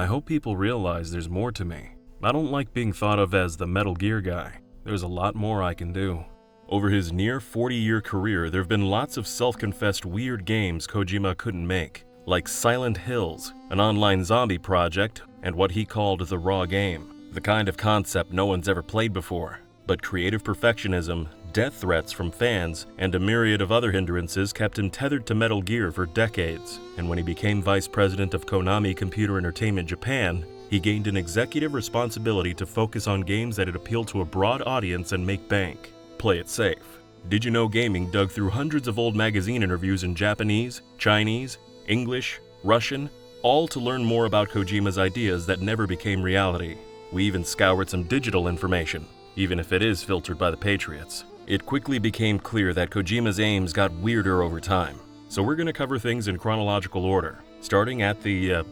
I hope people realize there's more to me. I don't like being thought of as the Metal Gear guy. There's a lot more I can do. Over his near 40-year career, there have been lots of self-confessed weird games Kojima couldn't make, like Silent Hills, an online zombie project, and what he called the raw game, the kind of concept no one's ever played before. But creative perfectionism, death threats from fans, and a myriad of other hindrances kept him tethered to Metal Gear for decades, and when he became vice president of Konami Computer Entertainment Japan, he gained an executive responsibility to focus on games that would appeal to a broad audience and make bank. Play it safe. DidYouKnowGaming dug through hundreds of old magazine interviews in Japanese, Chinese, English, Russian, all to learn more about Kojima's ideas that never became reality. We even scoured some digital information, even if it is filtered by the Patriots. It quickly became clear that Kojima's aims got weirder over time, so we're going to cover things in chronological order, starting at the,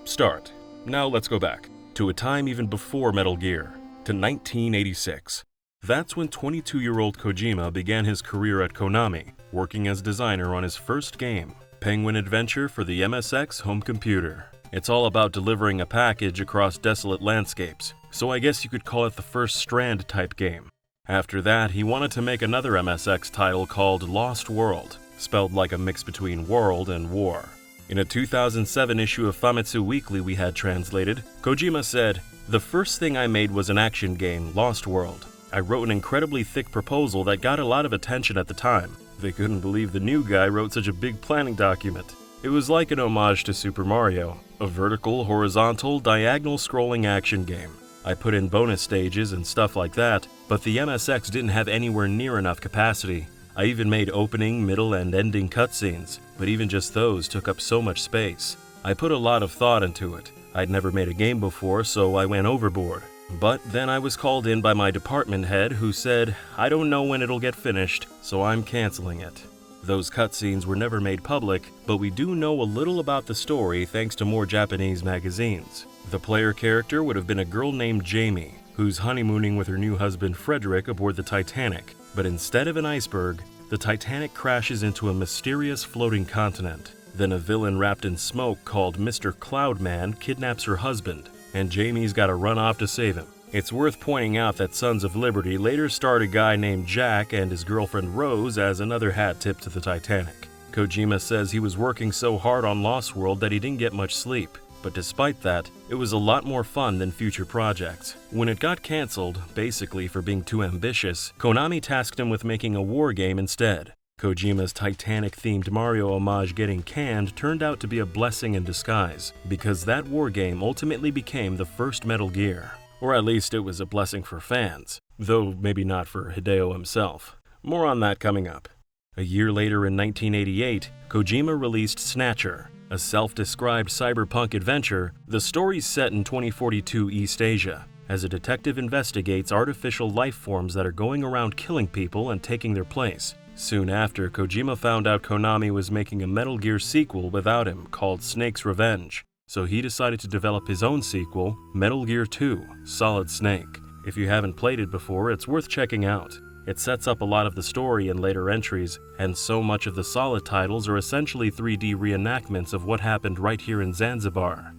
start. Now let's go back, to a time even before Metal Gear, to 1986. That's when 22-year-old Kojima began his career at Konami, working as designer on his first game, Penguin Adventure for the MSX home computer. It's all about delivering a package across desolate landscapes, so I guess you could call it the first Strand-type game. After that, he wanted to make another MSX title called Lost World, spelled like a mix between world and war. In a 2007 issue of Famitsu Weekly we had translated, Kojima said, "The first thing I made was an action game, Lost World. I wrote an incredibly thick proposal that got a lot of attention at the time. They couldn't believe the new guy wrote such a big planning document. It was like an homage to Super Mario, a vertical, horizontal, diagonal scrolling action game. I put in bonus stages and stuff like that, but the MSX didn't have anywhere near enough capacity. I even made opening, middle, and ending cutscenes, but even just those took up so much space. I put a lot of thought into it. I'd never made a game before, so I went overboard. But then I was called in by my department head who said, I don't know when it'll get finished, so I'm canceling it. Those cutscenes were never made public, but we do know a little about the story thanks to more Japanese magazines. The player character would have been a girl named Jamie, who's honeymooning with her new husband Frederick aboard the Titanic. But instead of an iceberg, the Titanic crashes into a mysterious floating continent. Then a villain wrapped in smoke called Mr. Cloudman kidnaps her husband, and Jamie's got to run off to save him. It's worth pointing out that Sons of Liberty later starred a guy named Jack and his girlfriend Rose as another hat tip to the Titanic. Kojima says he was working so hard on Lost World that he didn't get much sleep. But despite that, it was a lot more fun than future projects. When it got cancelled, basically for being too ambitious, Konami tasked him with making a war game instead. Kojima's Titanic-themed Mario homage getting canned turned out to be a blessing in disguise, because that war game ultimately became the first Metal Gear. Or at least it was a blessing for fans, though maybe not for Hideo himself. More on that coming up. A year later in 1988, Kojima released Snatcher, a self-described cyberpunk adventure. The story's set in 2042 East Asia, as a detective investigates artificial life forms that are going around killing people and taking their place. Soon after, Kojima found out Konami was making a Metal Gear sequel without him called Snake's Revenge, so he decided to develop his own sequel, Metal Gear 2: Solid Snake. If you haven't played it before, it's worth checking out. It sets up a lot of the story in later entries, and so much of the Solid titles are essentially 3D reenactments of what happened right here in Zanzibar.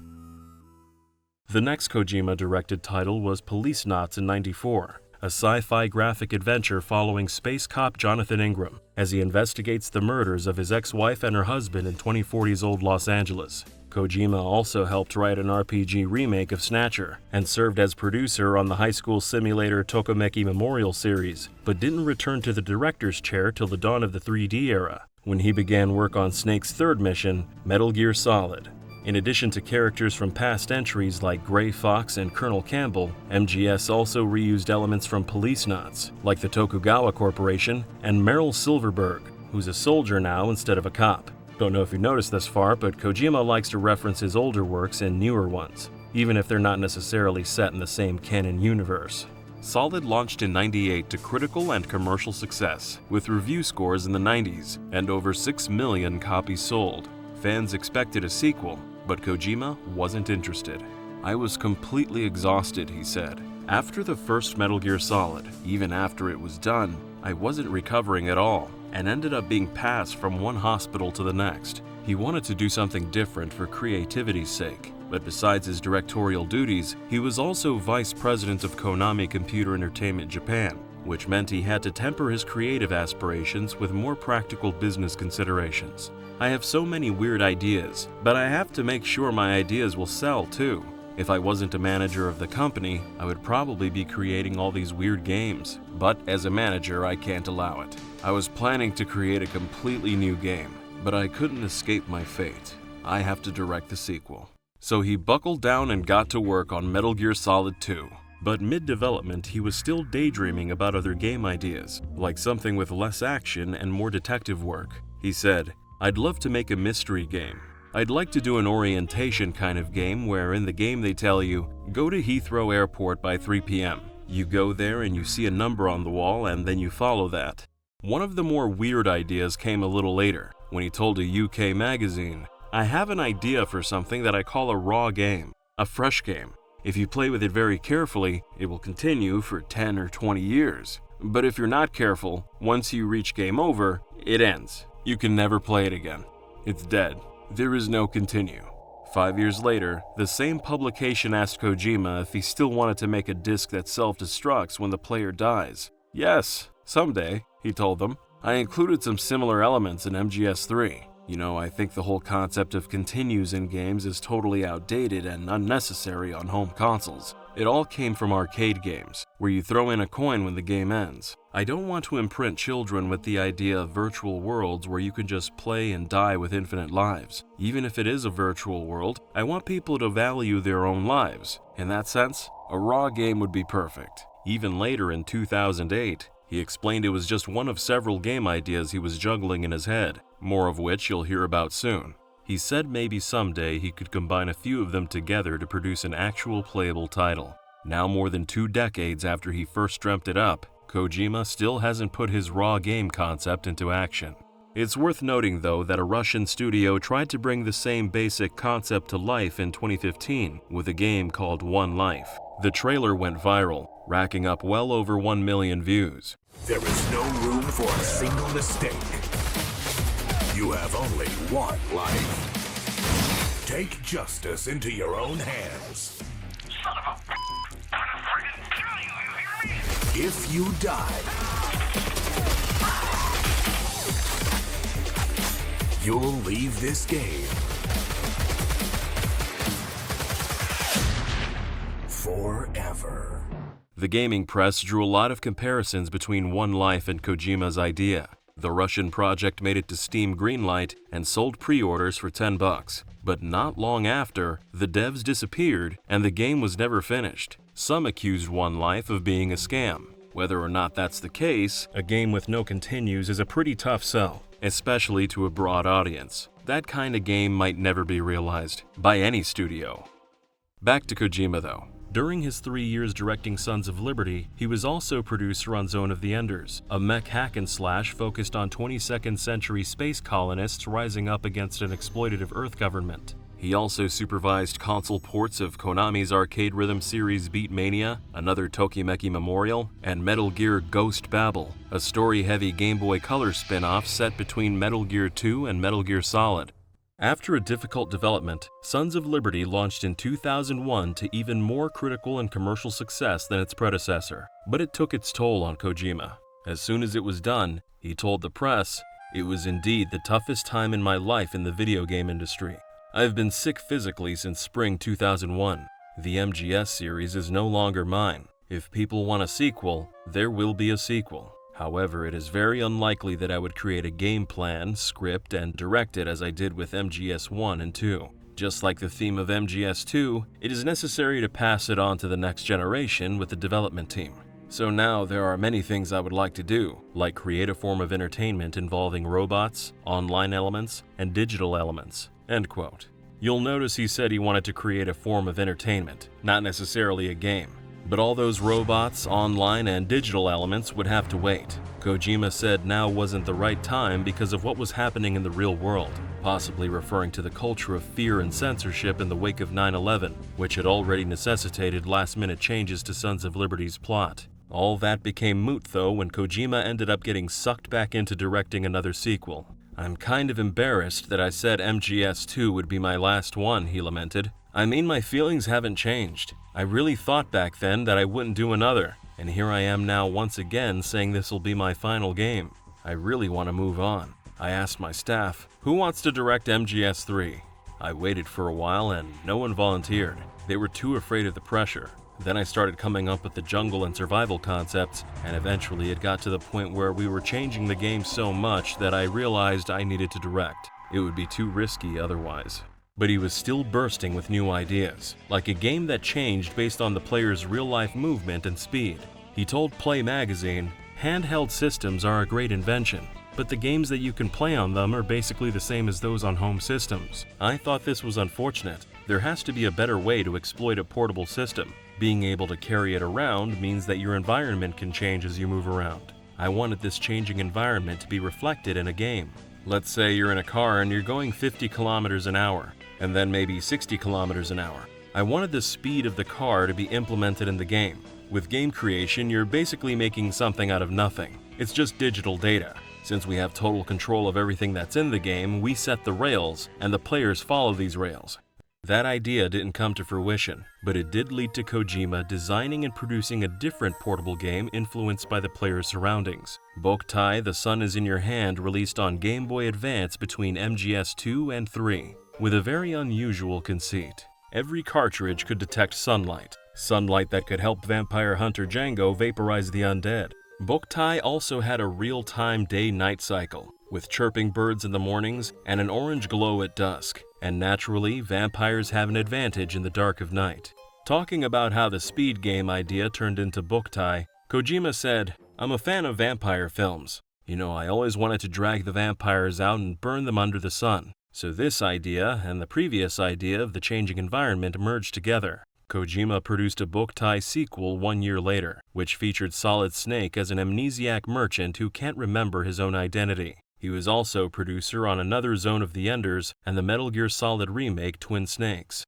The next Kojima-directed title was Policenauts in '94, a sci-fi graphic adventure following space cop Jonathan Ingram as he investigates the murders of his ex-wife and her husband in 2040's old Los Angeles. Kojima also helped write an RPG remake of Snatcher and served as producer on the high school simulator Tokomeki Memorial series, but didn't return to the director's chair till the dawn of the 3D era, when he began work on Snake's third mission, Metal Gear Solid. In addition to characters from past entries like Gray Fox and Colonel Campbell, MGS also reused elements from Policenauts, like the Tokugawa Corporation and Meryl Silverberg, who's a soldier now instead of a cop. Don't know if you noticed this far, but Kojima likes to reference his older works and newer ones, even if they're not necessarily set in the same canon universe. Solid launched in '98 to critical and commercial success, with review scores in the 90s and over 6 million copies sold. Fans expected a sequel, but Kojima wasn't interested. I was completely exhausted, he said. After the first Metal Gear Solid, even after it was done, I wasn't recovering at all, and ended up being passed from one hospital to the next. He wanted to do something different for creativity's sake. But besides his directorial duties, he was also vice president of Konami Computer Entertainment Japan, which meant he had to temper his creative aspirations with more practical business considerations. I have so many weird ideas, but I have to make sure my ideas will sell too. If I wasn't a manager of the company, I would probably be creating all these weird games. But as a manager, I can't allow it. I was planning to create a completely new game, but I couldn't escape my fate. I have to direct the sequel. So he buckled down and got to work on Metal Gear Solid 2. But mid-development, he was still daydreaming about other game ideas, like something with less action and more detective work. He said, "I'd love to make a mystery game. I'd like to do an orientation kind of game where in the game they tell you, go to Heathrow Airport by 3 p.m. You go there and you see a number on the wall and then you follow that." One of the more weird ideas came a little later, when he told a UK magazine, "I have an idea for something that I call a raw game, a fresh game. If you play with it very carefully, it will continue for 10 or 20 years. But if you're not careful, once you reach game over, it ends. You can never play it again. It's dead. There is no continue." 5 years later, the same publication asked Kojima if he still wanted to make a disc that self-destructs when the player dies. "Yes, someday," he told them. "I included some similar elements in MGS3. You know, I think the whole concept of continues in games is totally outdated and unnecessary on home consoles. It all came from arcade games, where you throw in a coin when the game ends. I don't want to imprint children with the idea of virtual worlds where you can just play and die with infinite lives. Even if it is a virtual world, I want people to value their own lives. In that sense, a raw game would be perfect." Even later in 2008, he explained it was just one of several game ideas he was juggling in his head, more of which you'll hear about soon. He said maybe someday he could combine a few of them together to produce an actual playable title. Now more than 2 decades after he first dreamt it up, Kojima still hasn't put his raw game concept into action. It's worth noting though that a Russian studio tried to bring the same basic concept to life in 2015 with a game called One Life. The trailer went viral, racking up well over 1 million views. There is no room for a single mistake. You have only one life. Take justice into your own hands. Son of a... I'm gonna friggin' kill you, you hear me? If you die, you'll leave this game forever. The gaming press drew a lot of comparisons between One Life and Kojima's idea. The Russian project made it to Steam Greenlight and sold pre-orders for $10. But not long after, the devs disappeared and the game was never finished. Some accused One Life of being a scam. Whether or not that's the case, a game with no continues is a pretty tough sell, especially to a broad audience. That kind of game might never be realized by any studio. Back to Kojima though. During his 3 years directing Sons of Liberty, he was also producer on Zone of the Enders, a mech hack and slash focused on 22nd century space colonists rising up against an exploitative Earth government. He also supervised console ports of Konami's arcade rhythm series Beat Mania, another Tokimeki Memorial, and Metal Gear Ghost Babel, a story-heavy Game Boy Color spin-off set between Metal Gear 2 and Metal Gear Solid. After a difficult development, Sons of Liberty launched in 2001 to even more critical and commercial success than its predecessor, but it took its toll on Kojima. As soon as it was done, he told the press, "It was indeed the toughest time in my life in the video game industry. I've been sick physically since spring 2001. The MGS series is no longer mine. If people want a sequel, there will be a sequel. However, it is very unlikely that I would create a game plan, script, and direct it as I did with MGS 1 and 2. Just like the theme of MGS 2, it is necessary to pass it on to the next generation with the development team. So now there are many things I would like to do, like create a form of entertainment involving robots, online elements, and digital elements." End quote. You'll notice he said he wanted to create a form of entertainment, not necessarily a game. But all those robots, online, and digital elements would have to wait. Kojima said now wasn't the right time because of what was happening in the real world, possibly referring to the culture of fear and censorship in the wake of 9/11, which had already necessitated last-minute changes to Sons of Liberty's plot. All that became moot though when Kojima ended up getting sucked back into directing another sequel. "I'm kind of embarrassed that I said MGS2 would be my last one," he lamented. "I mean, my feelings haven't changed. I really thought back then that I wouldn't do another, and here I am now once again saying this will be my final game. I really want to move on. I asked my staff, who wants to direct MGS3? I waited for a while and no one volunteered. They were too afraid of the pressure. Then I started coming up with the jungle and survival concepts, and eventually it got to the point where we were changing the game so much that I realized I needed to direct. It would be too risky otherwise." But he was still bursting with new ideas, like a game that changed based on the player's real-life movement and speed. He told Play magazine, "Handheld systems are a great invention, but the games that you can play on them are basically the same as those on home systems. I thought this was unfortunate. There has to be a better way to exploit a portable system. Being able to carry it around means that your environment can change as you move around. I wanted this changing environment to be reflected in a game. Let's say you're in a car and you're going 50 kilometers an hour, and then maybe 60 kilometers an hour. I wanted the speed of the car to be implemented in the game. With game creation, you're basically making something out of nothing. It's just digital data. Since we have total control of everything that's in the game, we set the rails, and the players follow these rails." That idea didn't come to fruition, but it did lead to Kojima designing and producing a different portable game influenced by the player's surroundings. Boktai: The Sun Is in Your Hand released on Game Boy Advance between MGS2 and 3, with a very unusual conceit. Every cartridge could detect sunlight that could help vampire hunter Django vaporize the undead. Boktai also had a real-time day-night cycle, with chirping birds in the mornings and an orange glow at dusk, and naturally, vampires have an advantage in the dark of night. Talking about how the speed game idea turned into Boktai, Kojima said, "I'm a fan of vampire films. You know, I always wanted to drag the vampires out and burn them under the sun. So this idea and the previous idea of the changing environment merged together." Kojima produced a Boktai sequel 1 year later, which featured Solid Snake as an amnesiac merchant who can't remember his own identity. He was also producer on another Zone of the Enders and the Metal Gear Solid remake Twin Snakes.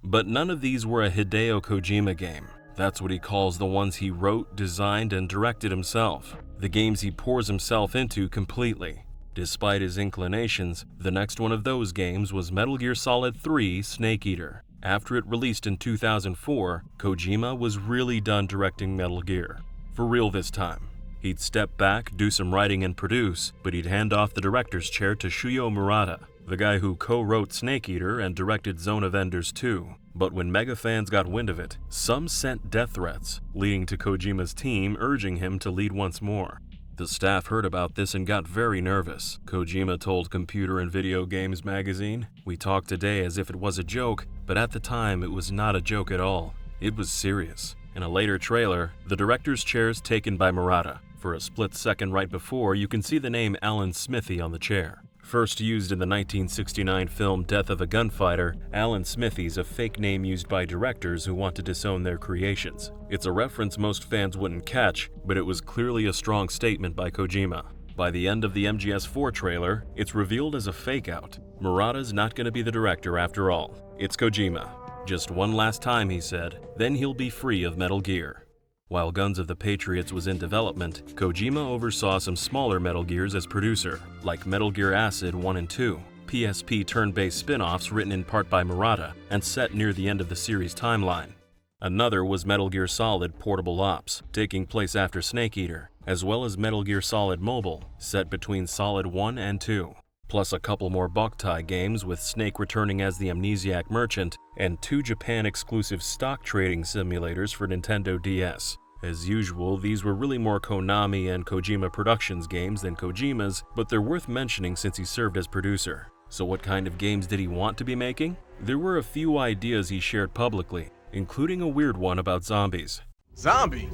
But none of these were a Hideo Kojima game. That's what he calls the ones he wrote, designed, and directed himself. The games he pours himself into completely. Despite his inclinations, the next one of those games was Metal Gear Solid 3: Snake Eater. After it released in 2004, Kojima was really done directing Metal Gear. For real this time. He'd step back, do some writing and produce, but he'd hand off the director's chair to Shuyo Murata, the guy who co-wrote Snake Eater and directed Zone of Enders 2. But when mega fans got wind of it, some sent death threats, leading to Kojima's team urging him to lead once more. The staff heard about this and got very nervous. Kojima told Computer and Video Games magazine, "We talk today as if it was a joke, but at the time it was not a joke at all. It was serious." In a later trailer, the director's chair is taken by Murata. For a split second right before, you can see the name Alan Smithy on the chair. First used in the 1969 film Death of a Gunfighter, Alan Smithy's a fake name used by directors who want to disown their creations. It's a reference most fans wouldn't catch, but it was clearly a strong statement by Kojima. By the end of the MGS4 trailer, it's revealed as a fake-out. Murata's not going to be the director after all. It's Kojima. Just one last time, he said, then he'll be free of Metal Gear. While Guns of the Patriots was in development, Kojima oversaw some smaller Metal Gears as producer, like Metal Gear Acid 1 and 2, PSP turn-based spin-offs written in part by Murata and set near the end of the series timeline. Another was Metal Gear Solid Portable Ops, taking place after Snake Eater, as well as Metal Gear Solid Mobile, set between Solid 1 and 2. Plus a couple more Boktai games with Snake returning as the amnesiac merchant, and 2 Japan-exclusive stock trading simulators for Nintendo DS. As usual, these were really more Konami and Kojima Productions games than Kojima's, but they're worth mentioning since he served as producer. So what kind of games did he want to be making? There were a few ideas he shared publicly, including a weird one about zombies. Zombie?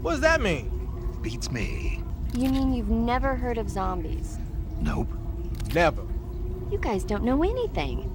What does that mean? Beats me. You mean you've never heard of zombies? Nope. Never. You guys don't know anything.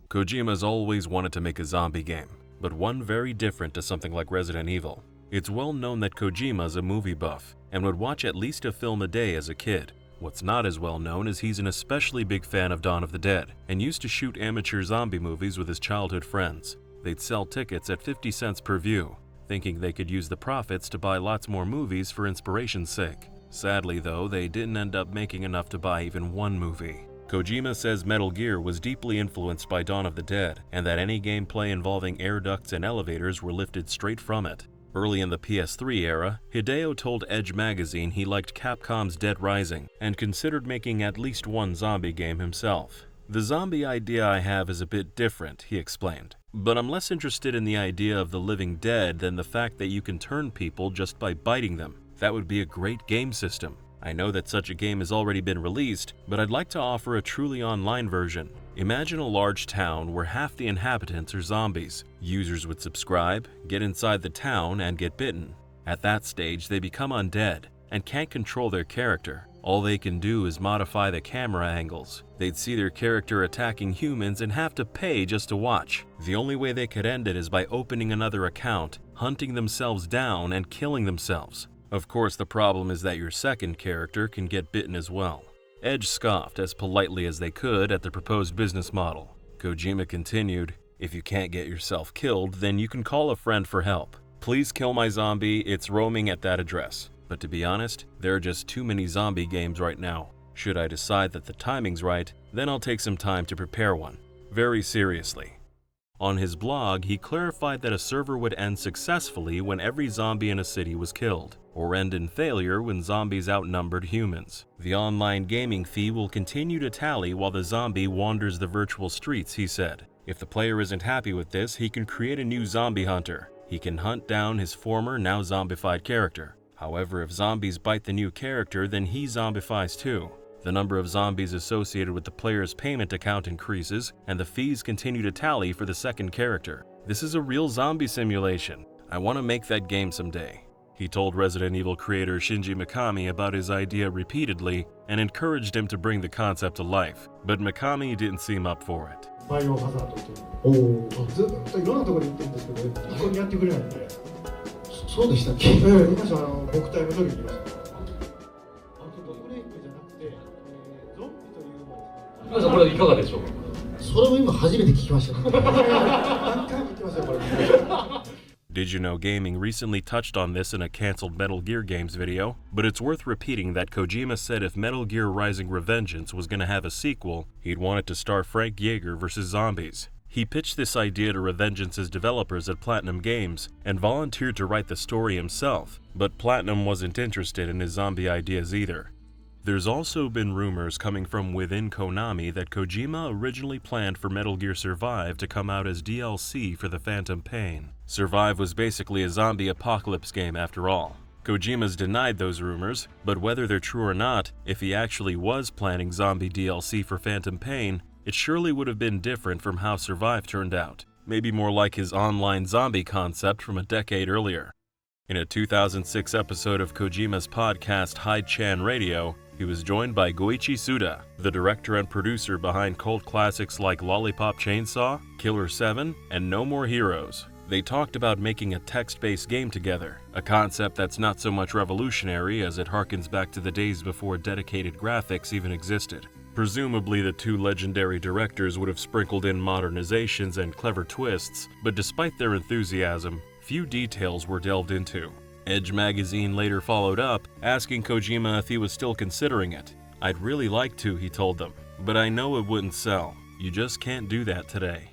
Kojima's always wanted to make a zombie game, but one very different to something like Resident Evil. It's well known that Kojima's a movie buff and would watch at least a film a day as a kid. What's not as well known is he's an especially big fan of Dawn of the Dead and used to shoot amateur zombie movies with his childhood friends. They'd sell tickets at 50 cents per view, thinking they could use the profits to buy lots more movies for inspiration's sake. Sadly though, they didn't end up making enough to buy even one movie. Kojima says Metal Gear was deeply influenced by Dawn of the Dead, and that any gameplay involving air ducts and elevators were lifted straight from it. Early in the PS3 era, Hideo told Edge magazine he liked Capcom's Dead Rising and considered making at least one zombie game himself. "The zombie idea I have is a bit different," he explained, "but I'm less interested in the idea of the living dead than the fact that you can turn people just by biting them. That would be a great game system. I know that such a game has already been released, but I'd like to offer a truly online version. Imagine a large town where half the inhabitants are zombies. Users would subscribe, get inside the town, and get bitten. At that stage, they become undead and can't control their character. All they can do is modify the camera angles. They'd see their character attacking humans and have to pay just to watch. The only way they could end it is by opening another account, hunting themselves down, and killing themselves. Of course, the problem is that your second character can get bitten as well." Edge scoffed as politely as they could at the proposed business model. Kojima continued, "If you can't get yourself killed, then you can call a friend for help. Please kill my zombie, it's roaming at that address. But to be honest, there are just too many zombie games right now. Should I decide that the timing's right, then I'll take some time to prepare one. Very seriously." On his blog, he clarified that a server would end successfully when every zombie in a city was killed, or end in failure when zombies outnumbered humans. The online gaming fee will continue to tally while the zombie wanders the virtual streets, he said. If the player isn't happy with this, he can create a new zombie hunter. He can hunt down his former, now zombified character. However, if zombies bite the new character, then he zombifies too. The number of zombies associated with the player's payment account increases, and the fees continue to tally for the second character. "This is a real zombie simulation. I want to make that game someday." He told Resident Evil creator Shinji Mikami about his idea repeatedly and encouraged him to bring the concept to life, but Mikami didn't seem up for it. バイオハザードっていうのをずっといろんなところに行ってるんですけど、一緒にやってくれないんで。そうでしたっけ？昔僕隊の時に言いました。アウトブレイクじゃなくて、ゾンビというのは皆さんこれいかがでしょうか？それも今初めて聞きましたね。何回も聞きましたよこれ。DidYouKnowGaming recently touched on this in a cancelled Metal Gear Games video, but it's worth repeating that Kojima said if Metal Gear Rising: Revengeance was going to have a sequel, he'd want it to star Frank Jaeger versus zombies. He pitched this idea to Revengeance's developers at Platinum Games and volunteered to write the story himself, but Platinum wasn't interested in his zombie ideas either. There's also been rumors coming from within Konami that Kojima originally planned for Metal Gear Survive to come out as DLC for the Phantom Pain. Survive was basically a zombie apocalypse game after all. Kojima's denied those rumors, but whether they're true or not, if he actually was planning zombie DLC for Phantom Pain, it surely would have been different from how Survive turned out. Maybe more like his online zombie concept from a decade earlier. In a 2006 episode of Kojima's podcast Hide-chan Radio, he was joined by Goichi Suda, the director and producer behind cult classics like Lollipop Chainsaw, Killer 7, and No More Heroes. They talked about making a text-based game together, a concept that's not so much revolutionary as it harkens back to the days before dedicated graphics even existed. Presumably, the two legendary directors would have sprinkled in modernizations and clever twists, but despite their enthusiasm, few details were delved into. Edge magazine later followed up, asking Kojima if he was still considering it. "I'd really like to," he told them, "but I know it wouldn't sell. You just can't do that today."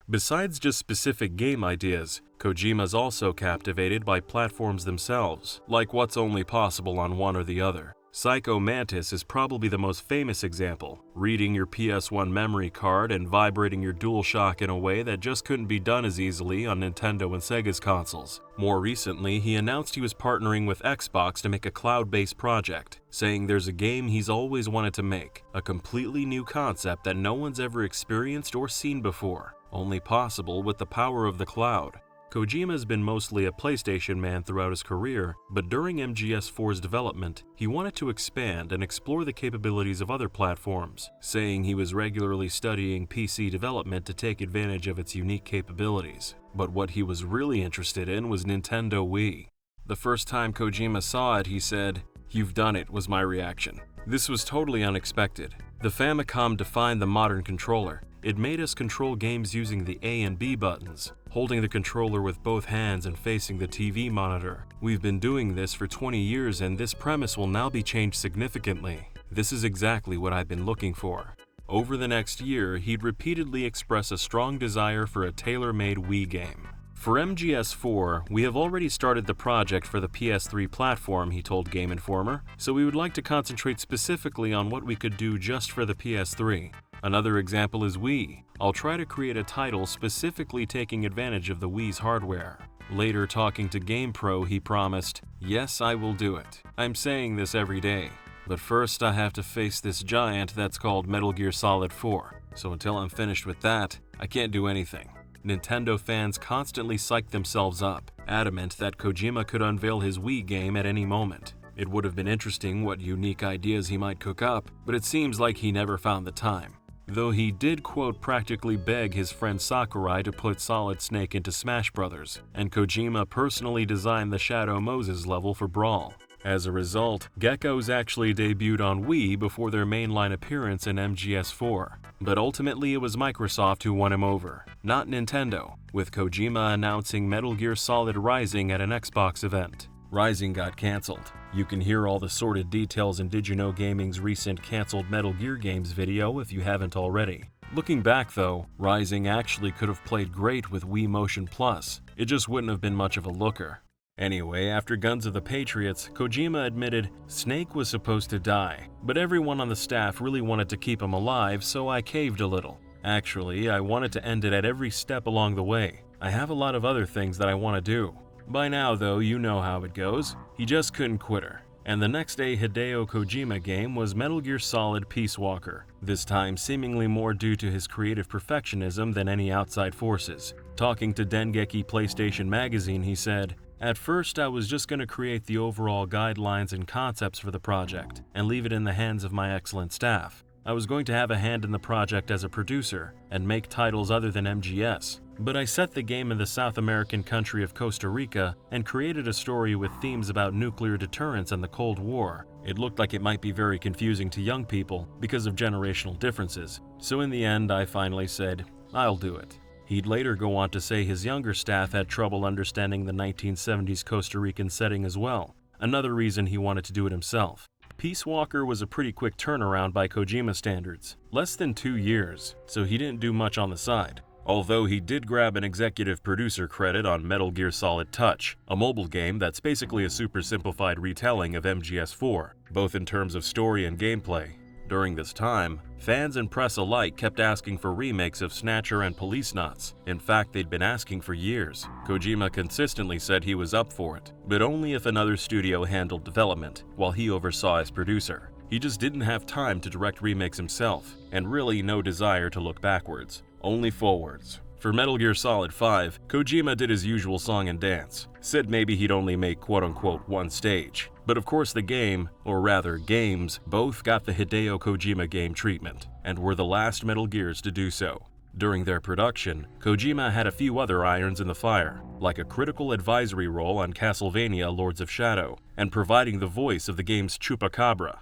Besides just specific game ideas, Kojima's also captivated by platforms themselves, like what's only possible on one or the other. Psycho Mantis is probably the most famous example, reading your PS1 memory card and vibrating your DualShock in a way that just couldn't be done as easily on Nintendo and Sega's consoles. More recently, he announced he was partnering with Xbox to make a cloud-based project, saying there's a game he's always wanted to make, a completely new concept that no one's ever experienced or seen before, only possible with the power of the cloud. Kojima's been mostly a PlayStation man throughout his career, but during MGS4's development, he wanted to expand and explore the capabilities of other platforms, saying he was regularly studying PC development to take advantage of its unique capabilities. But what he was really interested in was Nintendo Wii. The first time Kojima saw it, he said, "You've done it," was my reaction. This was totally unexpected. The Famicom defined the modern controller. It made us control games using the A and B buttons, holding the controller with both hands and facing the TV monitor. We've been doing this for 20 years and this premise will now be changed significantly. This is exactly what I've been looking for. Over the next year, he'd repeatedly express a strong desire for a tailor-made Wii game. For MGS4, we have already started the project for the PS3 platform, he told Game Informer, so we would like to concentrate specifically on what we could do just for the PS3. Another example is Wii. I'll try to create a title specifically taking advantage of the Wii's hardware. Later, talking to GamePro, he promised, "Yes, I will do it. I'm saying this every day. But first I have to face this giant that's called Metal Gear Solid 4. So until I'm finished with that, I can't do anything." Nintendo fans constantly psyched themselves up, adamant that Kojima could unveil his Wii game at any moment. It would have been interesting what unique ideas he might cook up, but it seems like he never found the time. Though he did, quote, practically beg his friend Sakurai to put Solid Snake into Smash Bros., and Kojima personally designed the Shadow Moses level for Brawl. As a result, Geckos actually debuted on Wii before their mainline appearance in MGS4. But ultimately it was Microsoft who won him over, not Nintendo, with Kojima announcing Metal Gear Solid Rising at an Xbox event. Rising got cancelled. You can hear all the sordid details in DidYouKnowGaming's recent cancelled Metal Gear games video if you haven't already. Looking back though, Rising actually could have played great with Wii Motion Plus. It just wouldn't have been much of a looker. Anyway, after Guns of the Patriots, Kojima admitted Snake was supposed to die, but everyone on the staff really wanted to keep him alive, so I caved a little. Actually, I wanted to end it at every step along the way. I have a lot of other things that I want to do. By now though, you know how it goes. He just couldn't quit her. And the next day Hideo Kojima game was Metal Gear Solid Peace Walker, this time seemingly more due to his creative perfectionism than any outside forces. Talking to Dengeki PlayStation Magazine, he said, "At first I was just going to create the overall guidelines and concepts for the project, and leave it in the hands of my excellent staff. I was going to have a hand in the project as a producer, and make titles other than MGS. But I set the game in the South American country of Costa Rica and created a story with themes about nuclear deterrence and the Cold War. It looked like it might be very confusing to young people because of generational differences. So in the end, I finally said, I'll do it." He'd later go on to say his younger staff had trouble understanding the 1970s Costa Rican setting as well, another reason he wanted to do it himself. Peace Walker was a pretty quick turnaround by Kojima standards, less than 2 years, so he didn't do much on the side. Although he did grab an executive producer credit on Metal Gear Solid Touch, a mobile game that's basically a super simplified retelling of MGS4, both in terms of story and gameplay. During this time, fans and press alike kept asking for remakes of Snatcher and Policenauts. In fact, they'd been asking for years. Kojima consistently said he was up for it, but only if another studio handled development, while he oversaw as producer. He just didn't have time to direct remakes himself, and really no desire to look backwards, only forwards. For Metal Gear Solid 5, Kojima did his usual song and dance, said maybe he'd only make quote-unquote one stage. But of course the game, or rather games, both got the Hideo Kojima game treatment, and were the last Metal Gears to do so. During their production, Kojima had a few other irons in the fire, like a critical advisory role on Castlevania Lords of Shadow, and providing the voice of the game's Chupacabra.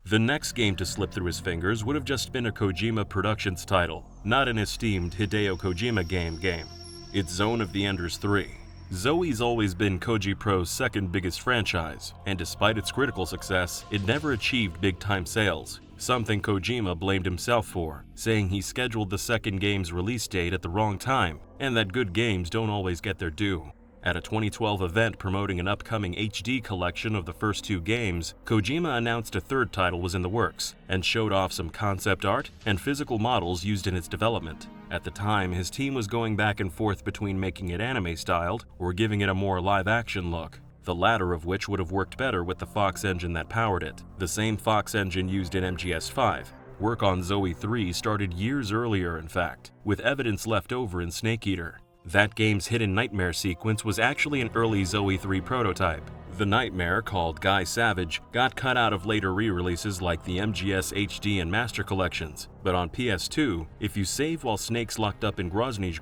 The next game to slip through his fingers would have just been a Kojima Productions title, not an esteemed Hideo Kojima game. It's Zone of the Enders 3. Zoe's always been Koji Pro's second biggest franchise, and despite its critical success, it never achieved big-time sales, something Kojima blamed himself for, saying he scheduled the second game's release date at the wrong time, and that good games don't always get their due. At a 2012 event promoting an upcoming HD collection of the first 2 games, Kojima announced a third title was in the works, and showed off some concept art and physical models used in its development. At the time, his team was going back and forth between making it anime-styled or giving it a more live-action look, the latter of which would have worked better with the Fox engine that powered it, the same Fox engine used in MGS5. Work on Zoe 3 started years earlier, in fact, with evidence left over in Snake Eater. That game's hidden nightmare sequence was actually an early Zoe 3 prototype. The nightmare, called Guy Savage, got cut out of later re-releases like the MGS HD and Master Collections, but on PS2, if you save while Snake's locked up in Groznyj,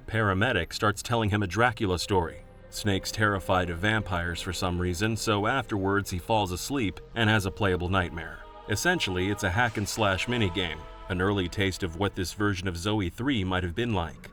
Paramedic starts telling him a Dracula story. Snake's terrified of vampires for some reason, so afterwards he falls asleep and has a playable nightmare. Essentially, it's a hack-and-slash minigame, an early taste of what this version of Zoe 3 might have been like.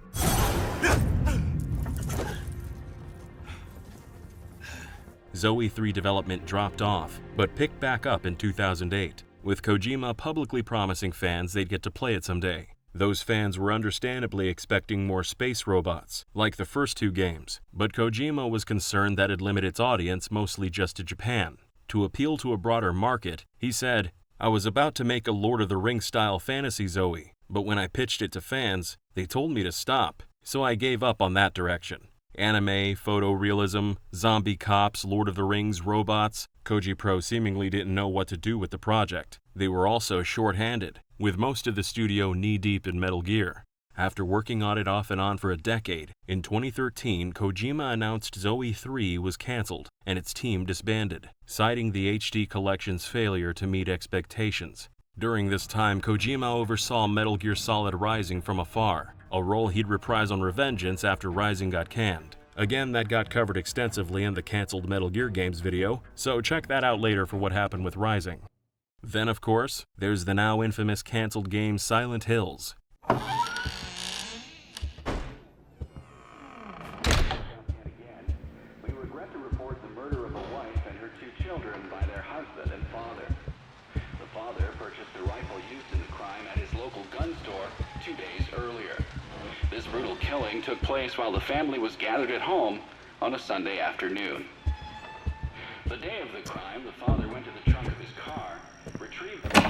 Zoe 3 development dropped off, but picked back up in 2008, with Kojima publicly promising fans they'd get to play it someday. Those fans were understandably expecting more space robots, like the first two games, but Kojima was concerned that it'd limit its audience mostly just to Japan. To appeal to a broader market, he said, "I was about to make a Lord of the Rings-style fantasy Zoe, but when I pitched it to fans, they told me to stop, so I gave up on that direction. Anime, photorealism, zombie cops, Lord of the Rings, robots. Koji Pro seemingly didn't know what to do with the project. They were also short-handed, with most of the studio knee-deep in Metal Gear. After working on it off and on for a decade, in 2013, Kojima announced Zoe 3 was cancelled and its team disbanded, citing the HD Collection's failure to meet expectations. During this time, Kojima oversaw Metal Gear Solid Rising from afar, a role he'd reprise on Revengeance after Rising got canned. Again, that got covered extensively in the cancelled Metal Gear games video, so check that out later for what happened with Rising. Then, of course, there's the now infamous cancelled game Silent Hills. We regret to report the murder of a wife and her two children by their husband and father. The father purchased a rifle used in the crime at his local gun store 2 days earlier. This brutal killing took place while the family was gathered at home on a Sunday afternoon. The day of the crime, the father went to the trunk of his car, retrieved the...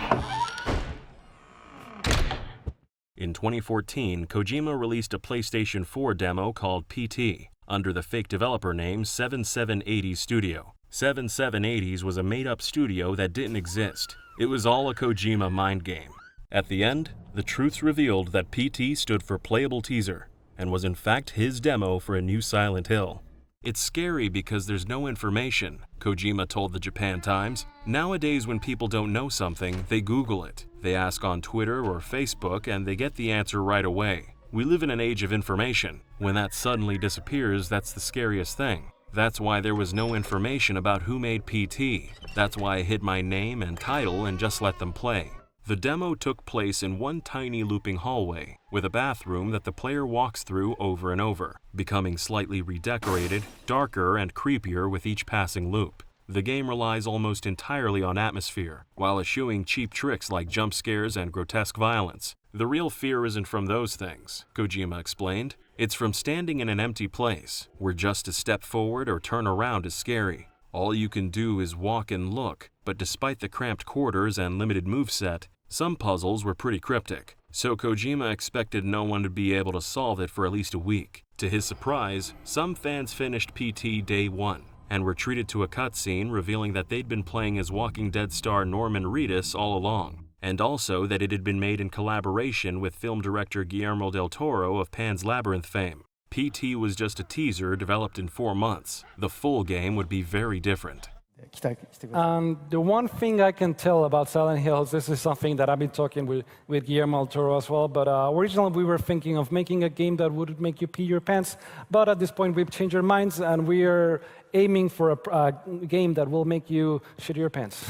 In 2014, Kojima released a PlayStation 4 demo called PT, under the fake developer name 7780s Studio. 7780s was a made-up studio that didn't exist. It was all a Kojima mind game. At the end, the truth's revealed that PT stood for Playable Teaser, and was in fact his demo for a new Silent Hill. It's scary because there's no information, Kojima told the Japan Times. Nowadays when people don't know something, they Google it. They ask on Twitter or Facebook and they get the answer right away. We live in an age of information. When that suddenly disappears, that's the scariest thing. That's why there was no information about who made PT. That's why I hid my name and title and just let them play. The demo took place in one tiny looping hallway, with a bathroom that the player walks through over and over, becoming slightly redecorated, darker, and creepier with each passing loop. The game relies almost entirely on atmosphere, while eschewing cheap tricks like jump scares and grotesque violence. The real fear isn't from those things, Kojima explained. It's from standing in an empty place, where just a step forward or turn around is scary. All you can do is walk and look, but despite the cramped quarters and limited moveset, some puzzles were pretty cryptic, so Kojima expected no one to be able to solve it for at least a week. To his surprise, some fans finished PT day one, and were treated to a cutscene revealing that they'd been playing as Walking Dead star Norman Reedus all along, and also that it had been made in collaboration with film director Guillermo del Toro of Pan's Labyrinth fame. PT was just a teaser developed in 4 months. The full game would be very different. The one thing I can tell about Silent Hills, this is something that I've been talking with Guillermo del Toro as well, but originally we were thinking of making a game that would make you pee your pants, but at this point we've changed our minds and we are aiming for a game that will make you shit your pants.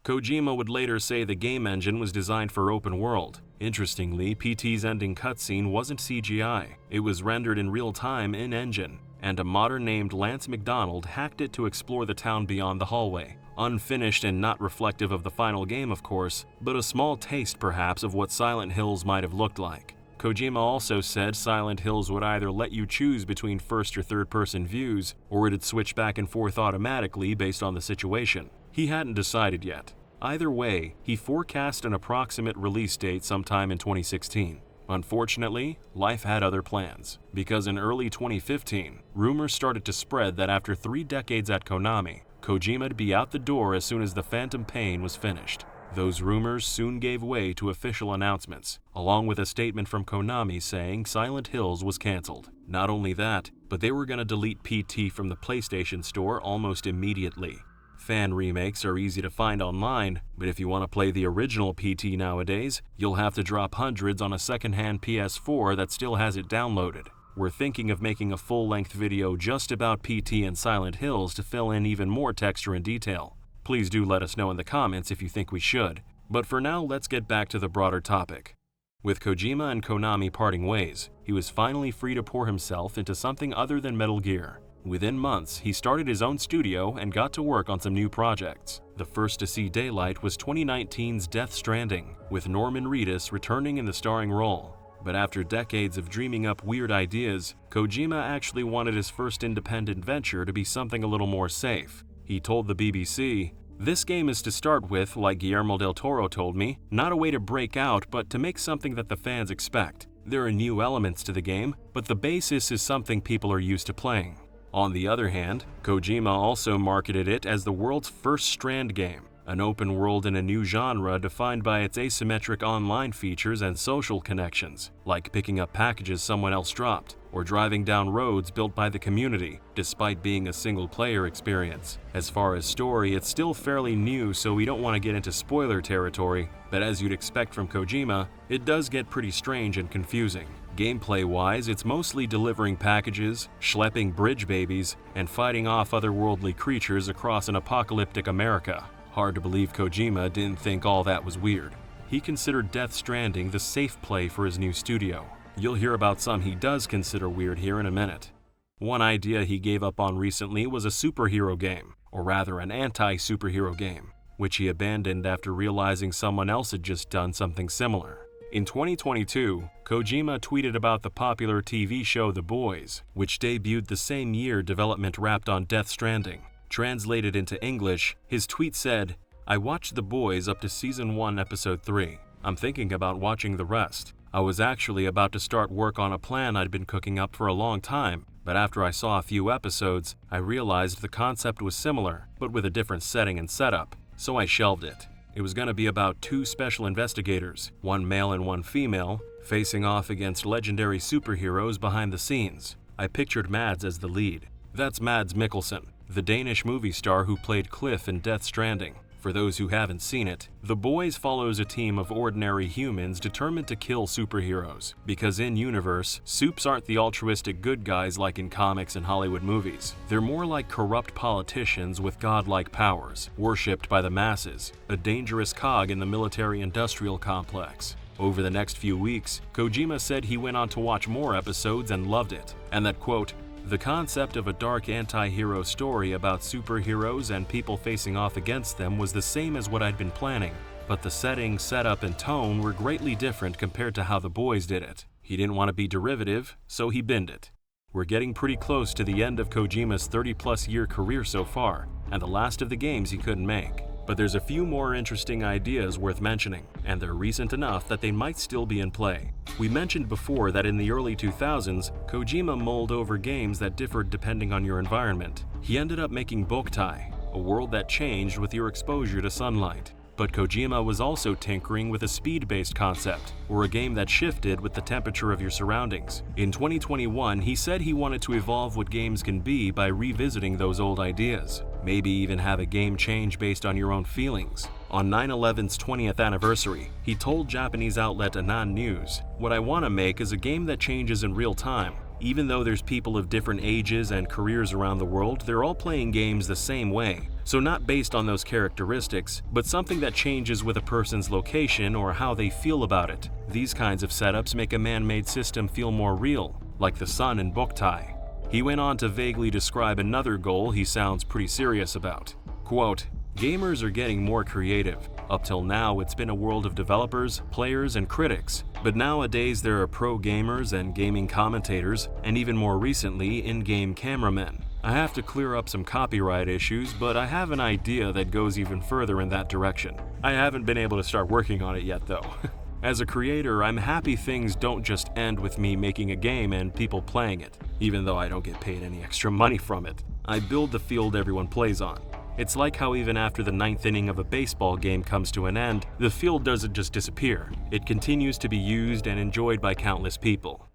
Kojima would later say the game engine was designed for open world. Interestingly, PT's ending cutscene wasn't CGI. It was rendered in real time in-engine, and a modder named Lance McDonald hacked it to explore the town beyond the hallway. Unfinished and not reflective of the final game, of course, but a small taste perhaps of what Silent Hills might have looked like. Kojima also said Silent Hills would either let you choose between first or third person views, or it'd switch back and forth automatically based on the situation. He hadn't decided yet. Either way, he forecast an approximate release date sometime in 2016. Unfortunately, life had other plans, because in early 2015, rumors started to spread that after 3 decades at Konami, Kojima'd be out the door as soon as the Phantom Pain was finished. Those rumors soon gave way to official announcements, along with a statement from Konami saying Silent Hills was cancelled. Not only that, but they were going to delete PT from the PlayStation Store almost immediately. Fan remakes are easy to find online, but if you want to play the original PT nowadays, you'll have to drop hundreds on a second-hand PS4 that still has it downloaded. We're thinking of making a full-length video just about PT and Silent Hills to fill in even more texture and detail. Please do let us know in the comments if you think we should. But for now, let's get back to the broader topic. With Kojima and Konami parting ways, he was finally free to pour himself into something other than Metal Gear. Within months, he started his own studio and got to work on some new projects. The first to see daylight was 2019's Death Stranding, with Norman Reedus returning in the starring role. But after decades of dreaming up weird ideas, Kojima actually wanted his first independent venture to be something a little more safe. He told the BBC, "This game is to start with, like Guillermo del Toro told me, not a way to break out, but to make something that the fans expect. There are new elements to the game, but the basis is something people are used to playing." On the other hand, Kojima also marketed it as the world's first Strand game, an open world in a new genre defined by its asymmetric online features and social connections, like picking up packages someone else dropped, or driving down roads built by the community, despite being a single-player experience. As far as story, it's still fairly new, so we don't want to get into spoiler territory, but as you'd expect from Kojima, it does get pretty strange and confusing. Gameplay-wise, it's mostly delivering packages, schlepping bridge babies, and fighting off otherworldly creatures across an apocalyptic America. Hard to believe Kojima didn't think all that was weird. He considered Death Stranding the safe play for his new studio. You'll hear about some he does consider weird here in a minute. One idea he gave up on recently was a superhero game, or rather an anti-superhero game, which he abandoned after realizing someone else had just done something similar. In 2022, Kojima tweeted about the popular TV show The Boys, which debuted the same year development wrapped on Death Stranding. Translated into English, his tweet said, "I watched The Boys up to Season 1, Episode 3. I'm thinking about watching the rest. I was actually about to start work on a plan I'd been cooking up for a long time, but after I saw a few episodes, I realized the concept was similar, but with a different setting and setup, so I shelved it. It was going to be about two special investigators, one male and one female, facing off against legendary superheroes behind the scenes. I pictured Mads as the lead. That's Mads Mikkelsen, the Danish movie star who played Cliff in Death Stranding. For those who haven't seen it, The Boys follows a team of ordinary humans determined to kill superheroes, because in-universe, supes aren't the altruistic good guys like in comics and Hollywood movies. They're more like corrupt politicians with godlike powers, worshipped by the masses, a dangerous cog in the military-industrial complex. Over the next few weeks, Kojima said he went on to watch more episodes and loved it, and that, quote, "The concept of a dark anti-hero story about superheroes and people facing off against them was the same as what I'd been planning, but the setting, setup, and tone were greatly different compared to how The Boys did it. He didn't want to be derivative, so he binned it." We're getting pretty close to the end of Kojima's 30-plus year career so far, and the last of the games he couldn't make. But there's a few more interesting ideas worth mentioning, and they're recent enough that they might still be in play. We mentioned before that in the early 2000s, Kojima mulled over games that differed depending on your environment. He ended up making Boktai, a world that changed with your exposure to sunlight. But Kojima was also tinkering with a speed-based concept, or a game that shifted with the temperature of your surroundings. In 2021, he said he wanted to evolve what games can be by revisiting those old ideas. Maybe even have a game change based on your own feelings. On 9/11's 20th anniversary, he told Japanese outlet Anan News, "What I want to make is a game that changes in real time. Even though there's people of different ages and careers around the world, they're all playing games the same way. So not based on those characteristics, but something that changes with a person's location or how they feel about it. These kinds of setups make a man-made system feel more real, like the sun in Boktai." He went on to vaguely describe another goal he sounds pretty serious about. Quote, "Gamers are getting more creative. Up till now, it's been a world of developers, players, and critics. But nowadays, there are pro gamers and gaming commentators, and even more recently, in-game cameramen. I have to clear up some copyright issues, but I have an idea that goes even further in that direction. I haven't been able to start working on it yet, though." As a creator, I'm happy things don't just end with me making a game and people playing it, even though I don't get paid any extra money from it. I build the field everyone plays on. It's like how even after the 9th inning of a baseball game comes to an end, the field doesn't just disappear. It continues to be used and enjoyed by countless people.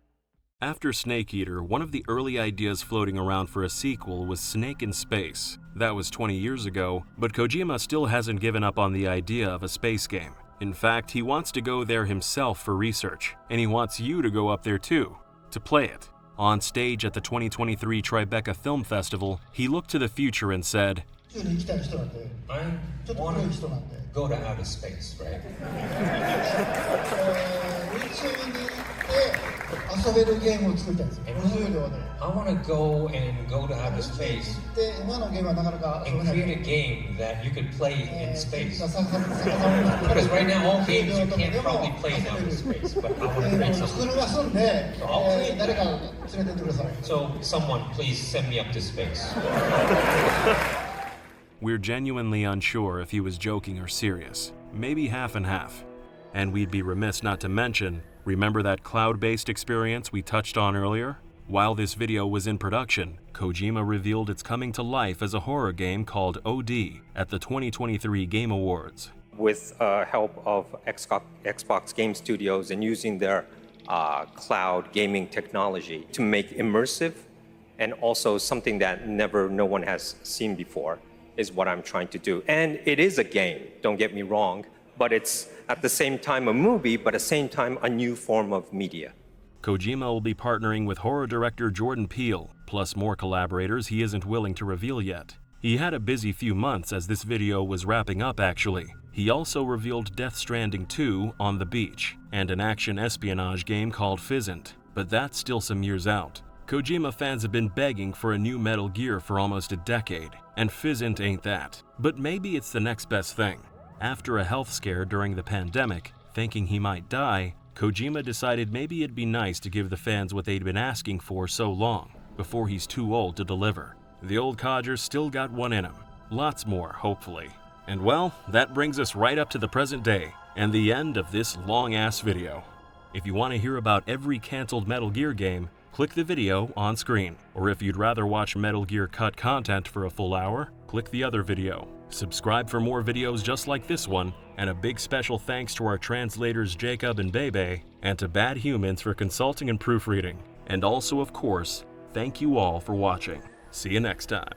After Snake Eater, one of the early ideas floating around for a sequel was Snake in Space. That was 20 years ago, but Kojima still hasn't given up on the idea of a space game. In fact, he wants to go there himself for research, and he wants you to go up there too, to play it. On stage at the 2023 Tribeca Film Festival, he looked to the future and said, I want to go to outer space, right? I want to go to outer space and create a game that you could play in space. Because right now, all games you can't probably play in outer space, but I want to create something. So I'll create that. So someone please send me up to space. We're genuinely unsure if he was joking or serious, maybe half and half. And we'd be remiss not to mention, remember that cloud-based experience we touched on earlier? While this video was in production, Kojima revealed it's coming to life as a horror game called OD at the 2023 Game Awards. With help of Xbox Game Studios and using their cloud gaming technology to make immersive and also something that no one has seen before is what I'm trying to do. And it is a game, don't get me wrong, but it's at the same time a movie, but at the same time a new form of media. Kojima will be partnering with horror director Jordan Peele, plus more collaborators he isn't willing to reveal yet. He had a busy few months as this video was wrapping up actually. He also revealed Death Stranding 2 On the Beach, and an action espionage game called Fizzant, but that's still some years out. Kojima fans have been begging for a new Metal Gear for almost a decade, and Fizzant ain't that. But maybe it's the next best thing. After a health scare during the pandemic, thinking he might die, Kojima decided maybe it'd be nice to give the fans what they'd been asking for so long, before he's too old to deliver. The old codger's still got one in him. Lots more, hopefully. And well, that brings us right up to the present day, and the end of this long-ass video. If you want to hear about every canceled Metal Gear game, click the video on screen. Or if you'd rather watch Metal Gear cut content for a full hour, click the other video. Subscribe for more videos just like this one, and a big special thanks to our translators Jacob and Beibei, and to Badhumans for consulting and proofreading. And also, of course, thank you all for watching. See you next time.